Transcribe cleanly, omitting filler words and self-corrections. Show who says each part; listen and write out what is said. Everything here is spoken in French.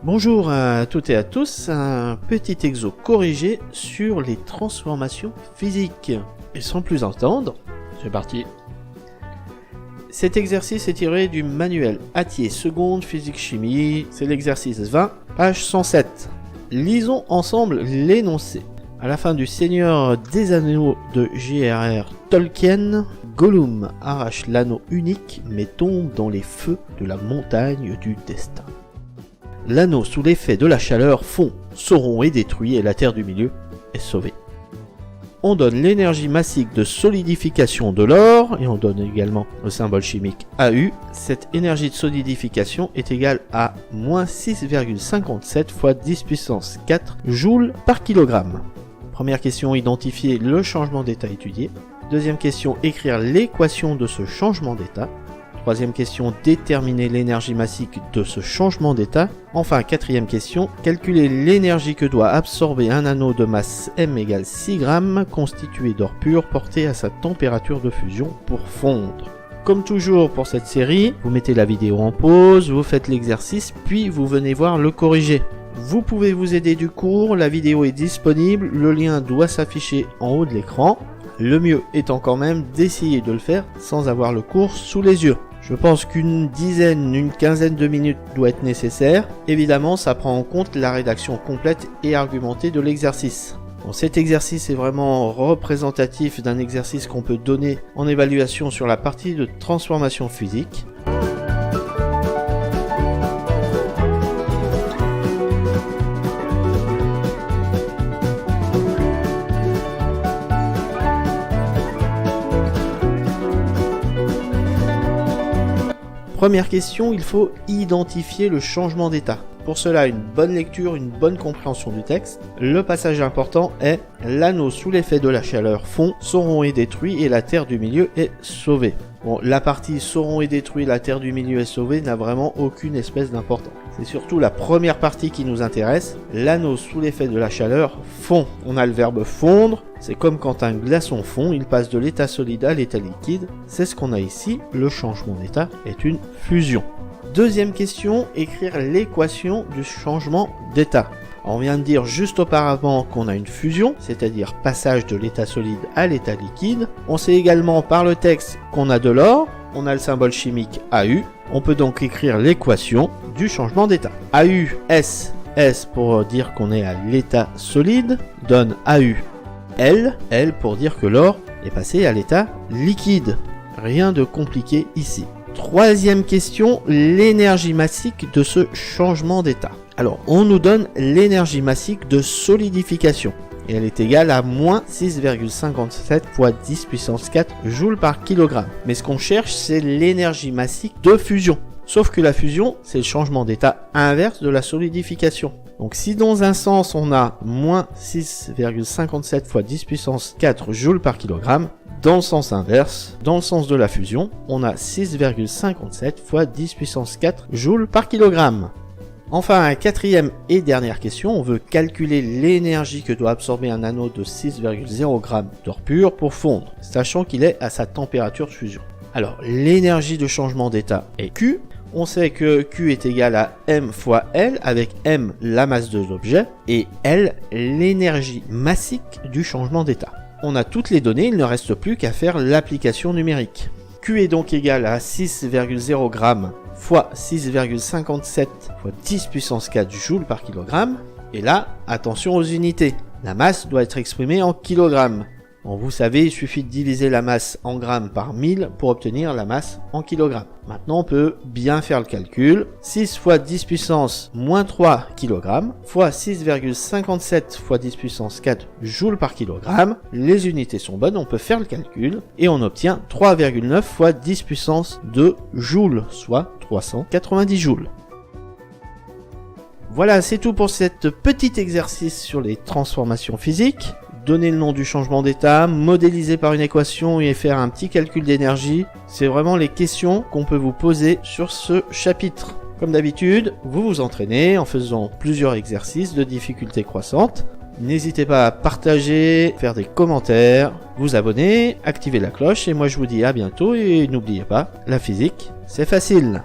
Speaker 1: Bonjour à toutes et à tous, un petit exo corrigé sur les transformations physiques. Et sans plus entendre, c'est parti. Cet exercice est tiré du manuel Attier seconde physique-chimie, c'est l'exercice 20, page 107. Lisons ensemble l'énoncé. À la fin du Seigneur des Anneaux de J.R.R. Tolkien, Gollum arrache l'anneau unique mais tombe dans les feux de la montagne du destin. L'anneau sous l'effet de la chaleur fond, Sauron est détruit et la terre du milieu est sauvée. On donne l'énergie massique de solidification de l'or et on donne également le symbole chimique AU. Cette énergie de solidification est égale à moins 6,57 fois 10 puissance 4 joules par kilogramme. Première question, identifier le changement d'état étudié. Deuxième question, écrire l'équation de ce changement d'état. Troisième question, déterminer l'énergie massique de ce changement d'état. Enfin, quatrième question, calculer l'énergie que doit absorber un anneau de masse M égale 6 grammes constitué d'or pur porté à sa température de fusion pour fondre. Comme toujours pour cette série, vous mettez la vidéo en pause, vous faites l'exercice, puis vous venez voir le corriger. Vous pouvez vous aider du cours, la vidéo est disponible, le lien doit s'afficher en haut de l'écran. Le mieux étant quand même d'essayer de le faire sans avoir le cours sous les yeux. Je pense qu'une quinzaine de minutes doit être nécessaire. Évidemment, ça prend en compte la rédaction complète et argumentée de l'exercice. Bon, cet exercice est vraiment représentatif d'un exercice qu'on peut donner en évaluation sur la partie de transformation physique. Première question, il faut identifier le changement d'état. Pour cela, une bonne lecture, une bonne compréhension du texte. Le passage important est « L'anneau sous l'effet de la chaleur fond, Sauron est détruit et la terre du milieu est sauvée ». Bon, la partie « Sauron est détruit, la terre du milieu est sauvée » n'a vraiment aucune espèce d'importance. C'est surtout la première partie qui nous intéresse. L'anneau sous l'effet de la chaleur fond. On a le verbe fondre. C'est comme quand un glaçon fond, il passe de l'état solide à l'état liquide. C'est ce qu'on a ici. Le changement d'état est une fusion. Deuxième question, écrire l'équation du changement d'état. On vient de dire juste auparavant qu'on a une fusion, c'est-à-dire passage de l'état solide à l'état liquide. On sait également par le texte qu'on a de l'or, on a le symbole chimique AU. On peut donc écrire l'équation du changement d'état. AU, S pour dire qu'on est à l'état solide, donne AU. L pour dire que l'or est passé à l'état liquide. Rien de compliqué ici. Troisième question, l'énergie massique de ce changement d'état. Alors, on nous donne l'énergie massique de solidification. Et elle est égale à moins 6,57 fois 10 puissance 4 joules par kilogramme. Mais ce qu'on cherche, c'est l'énergie massique de fusion. Sauf que la fusion, c'est le changement d'état inverse de la solidification. Donc si dans un sens, on a moins 6,57 fois 10 puissance 4 joules par kilogramme, dans le sens inverse, dans le sens de la fusion, on a 6,57 fois 10 puissance 4 joules par kilogramme. Enfin, quatrième et dernière question, on veut calculer l'énergie que doit absorber un anneau de 6,0 g d'or pur pour fondre, sachant qu'il est à sa température de fusion. Alors, l'énergie de changement d'état est Q. On sait que Q est égal à M fois L, avec M la masse de l'objet, et L l'énergie massique du changement d'état. On a toutes les données, il ne reste plus qu'à faire l'application numérique. Q est donc égal à 6,0 g fois 6,57 fois 10 puissance 4 joules par kilogramme. Et là, attention aux unités. La masse doit être exprimée en kilogrammes. Bon, vous savez, il suffit de diviser la masse en grammes par 1000 pour obtenir la masse en kilogrammes. Maintenant, on peut bien faire le calcul. 6 fois 10 puissance moins 3 kg fois 6,57 fois 10 puissance 4 joules par kilogramme. Les unités sont bonnes, on peut faire le calcul et on obtient 3,9 fois 10 puissance 2 joules, soit 390 joules. Voilà, c'est tout pour cet petit exercice sur les transformations physiques. Donner le nom du changement d'état, modéliser par une équation et faire un petit calcul d'énergie, c'est vraiment les questions qu'on peut vous poser sur ce chapitre. Comme d'habitude, vous vous entraînez en faisant plusieurs exercices de difficulté croissante. N'hésitez pas à partager, faire des commentaires, vous abonner, activer la cloche et moi je vous dis à bientôt et n'oubliez pas, la physique, c'est facile.